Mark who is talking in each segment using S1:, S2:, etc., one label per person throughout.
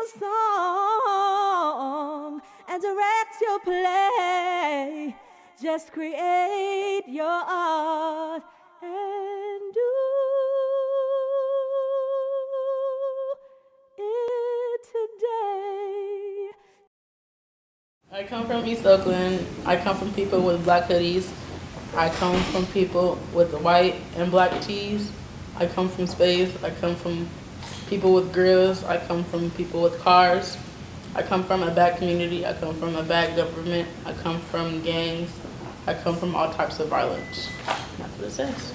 S1: your song and direct your play. Just create your art and do it today.
S2: I come from East Oakland. I come from people with black hoodies. I come from people with white and black tees. I come from space. I come from people with grills. I come from people with cars. I come from a bad community. I come from a bad government. I come from gangs. I come from all types of violence. That's what it says.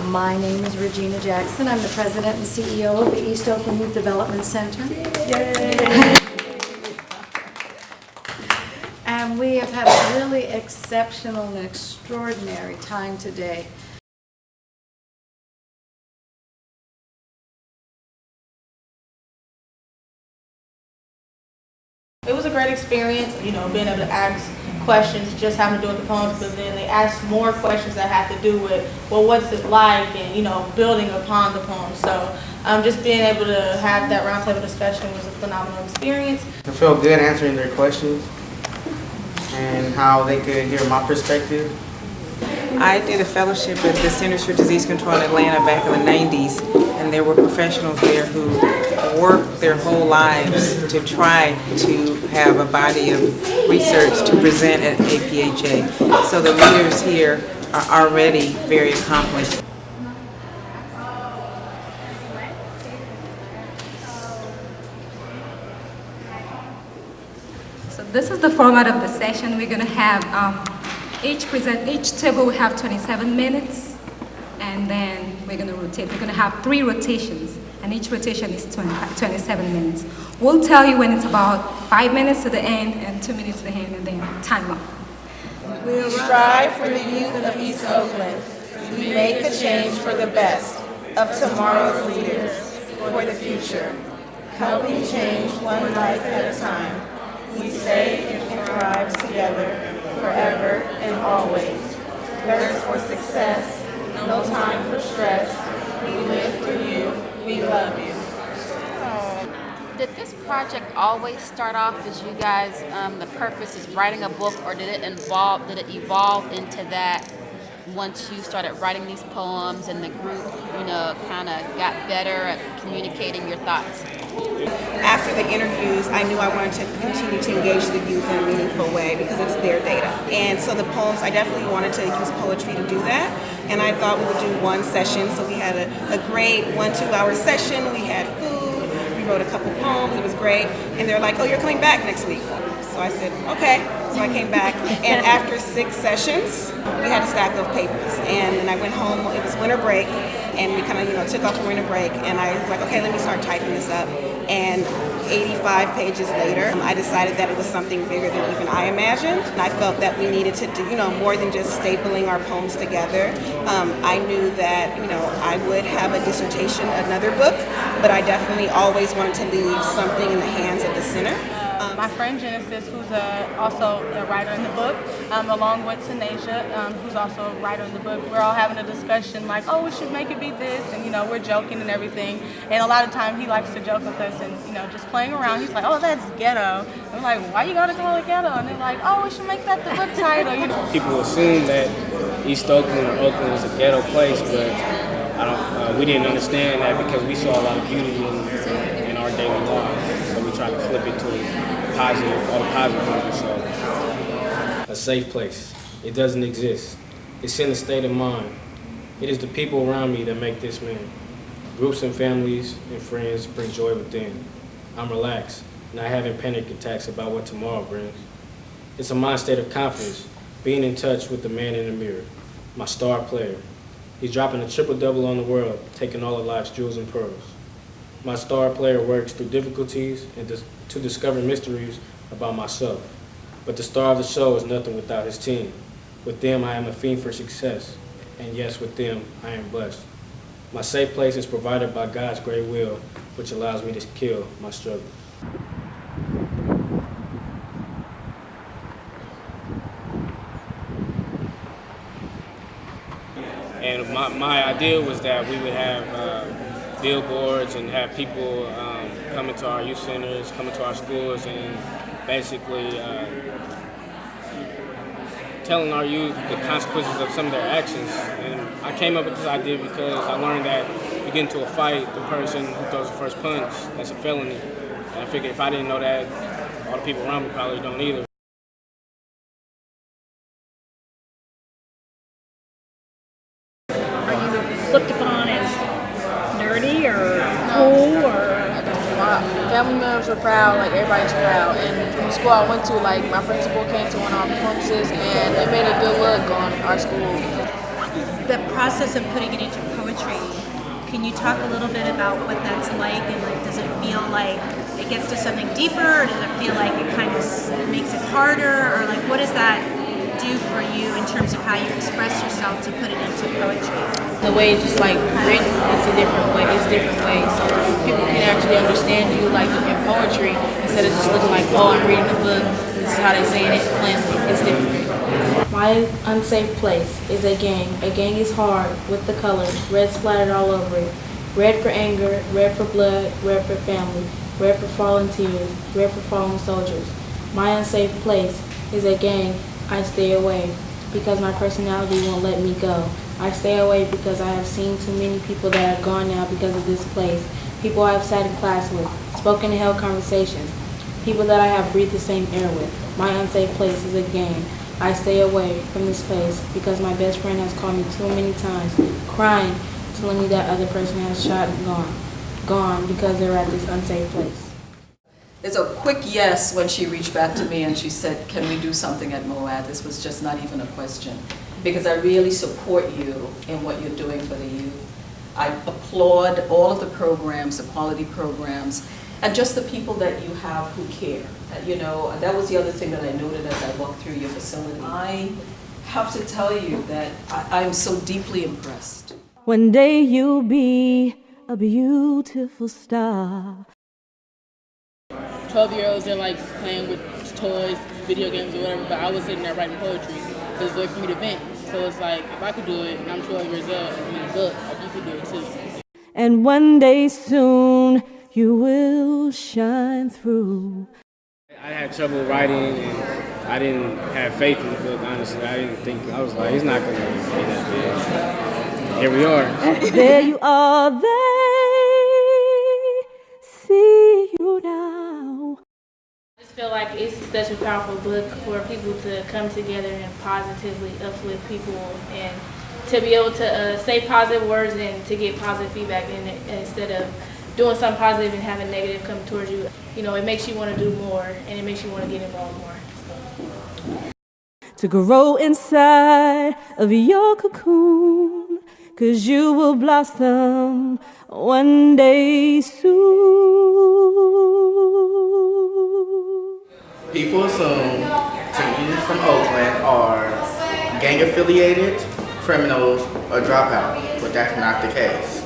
S3: My name is Regina Jackson. I'm the president and CEO of the East Oakland Youth Development Center. Yay. And we have had a really exceptional and extraordinary time today.
S4: It was a great experience, being able to ask questions just having to do with the poems, but then they asked more questions that had to do with, well, what's it like, and building upon the poems. So just being able to have that roundtable discussion was a phenomenal experience.
S5: I felt good answering their questions and how they could hear my perspective.
S6: I did a fellowship at the Centers for Disease Control in Atlanta back in the 90s, and there were professionals there who worked their whole lives to try to have a body of research to present at APHA. So the leaders here are already very accomplished.
S7: So this is the format of the session. We're going to have each table will have 27 minutes, and then we're going to rotate. We're going to have 3 rotations, and each rotation is 27 minutes. We'll tell you when it's about 5 minutes to the end and 2 minutes to the end, and then time up.
S8: We strive for the youth of East Oakland. We make a change for the best of tomorrow's leaders for the future, helping change one life at a time. We stay and thrive together forever and always. Thirst for success, no time for stress. We live for you, we love you.
S9: Did this project always start off as you guys, the purpose is writing a book, or did it evolve into that once you started writing these poems and the group, kind of got better at communicating your thoughts?
S6: After the interviews, I knew I wanted to continue to engage the youth in a meaningful way because it's their data. And so the poems, I definitely wanted to use poetry to do that. And I thought we would do one session. So we had a great 1-2 hour session. We had food. We wrote a couple poems. It was great. And they're like, oh, you're coming back next week. So I said, okay. So I came back. And after 6 sessions, we had a stack of papers. And then I went home. It was winter break. And we kind of, took off for winter break. And I was like, okay, let me start typing this up. And 85 pages later, I decided that it was something bigger than even I imagined. And I felt that we needed to do, more than just stapling our poems together. I knew that, I would have a dissertation, another book, but I definitely always wanted to leave something in the hands of the center.
S4: My friend Genesis, who's also a writer in the book, along with Tanasia, who's also a writer in the book, we're all having a discussion like, oh, we should make it be this, and we're joking and everything. And a lot of time he likes to joke with us and just playing around. He's like, oh, that's ghetto. And we're like, why you gotta call it ghetto? And they're like, oh, we should make that the book title.
S10: People assume that East Oakland or Oakland is a ghetto place, but we didn't understand that because we saw a lot of beauty in our daily lives. So we tried to flip it to positive, all the positive things we saw. A safe place. It doesn't exist. It's in the state of mind. It is the people around me that make this man. Groups and families and friends bring joy within. I'm relaxed, and I haven't panic attacks about what tomorrow brings. It's a mind state of confidence, being in touch with the man in the mirror, my star player. He's dropping a triple-double on the world, taking all of life's jewels and pearls. My star player works through difficulties and to discover mysteries about myself. But the star of the show is nothing without his team. With them, I am a fiend for success. And yes, with them, I am blessed. My safe place is provided by God's great will, which allows me to kill my struggle. my idea was that we would have billboards and have people coming to our youth centers, coming to our schools, and basically telling our youth the consequences of some of their actions. And I came up with this idea because I learned that you get into a fight, the person who throws the first punch, that's a felony. And I figured if I didn't know that, all the people around me probably don't either.
S11: Are you looked upon as nerdy or cool or?
S2: My family members were proud, like everybody's proud. And from the school I went to, like my principal came to one of our performances and it made a good look on our school.
S12: The process of putting it into poetry, can you talk a little bit about what that's like, and like, does it feel like it gets to something deeper, or does it feel like it kind of makes it harder, or like what does that do for you in terms of how you express yourself to put it into poetry?
S2: The way it's just like written, it's a different way. It's different ways, so people can actually understand you like in poetry instead of just looking like, oh, I'm reading a book. This is how they saying it. It's different.
S13: My unsafe place is a gang. A gang is hard with the colors, red splattered all over it. Red for anger, red for blood, red for family, red for fallen tears, red for fallen soldiers. My unsafe place is a gang. I stay away because my personality won't let me go. I stay away because I have seen too many people that are gone now because of this place. People I have sat in class with, spoken and held conversations. People that I have breathed the same air with. My unsafe place is a gang. I stay away from this place because my best friend has called me too many times, crying, telling me that other person has shot and gone because they're at this unsafe place.
S14: It's a quick yes when she reached back to me and she said, can we do something at MOAD? This was just not even a question, because I really support you in what you're doing for the youth. I applaud all of the programs, the quality programs, and just the people that you have who care. You know, that was the other thing that I noted as I walked through your facility. I have to tell you that I'm so deeply impressed.
S1: One day you'll be a beautiful star.
S2: 12-year-olds, they're like playing with toys, video games or whatever, but I was sitting there writing poetry. It's a way for me to vent. So it's like, if I could do it and I'm 12 years old, I'm in a book, like you could do it too.
S1: And one day soon you will shine through.
S10: I had trouble writing and I didn't have faith in the book, honestly. I didn't think, I was like, it's not going to be that big. Here we are.
S1: There you are, they see you now.
S15: I just feel like it's such a powerful book for people to come together and positively uplift people, and to be able to say positive words and to get positive feedback in it, instead of doing something positive and having negative come towards you. You know, it makes you want to do more, and it makes you want to get involved more.
S1: To grow inside of your cocoon, 'cause you will blossom one day soon.
S5: People assume teenagers from Oakland are gang affiliated, criminals, or dropout, but that's not the case.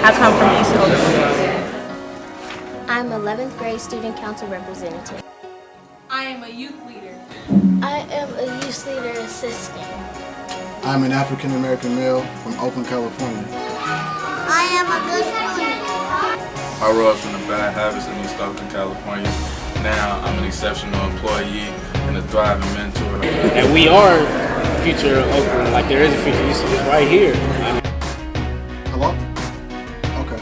S12: I come from East Oakland.
S16: I'm 11th grade student council representative.
S4: I am a youth leader.
S16: I am a youth leader assistant.
S17: I'm an African American male from Oakland, California.
S16: I am a good student.
S18: I rose from the bad habits in East Oakland, California. Now I'm an exceptional employee and a thriving mentor.
S10: And we are the future of Oakland. Like there is a future. It's right here.
S17: Hello? Okay.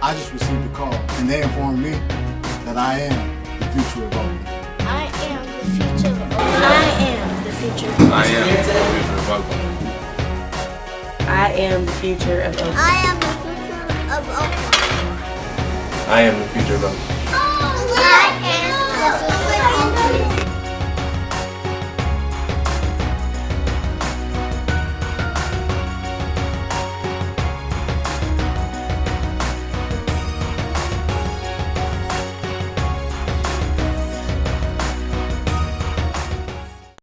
S17: I just received a call and they informed me that I am the future of Oakland.
S16: I am the future of Oakland. I am the future of Oakland.
S18: I am the future of Oakland.
S8: I am the future of Oakland.
S16: I am the future of Oakland.
S18: I am the future of Oakland.
S16: I am the future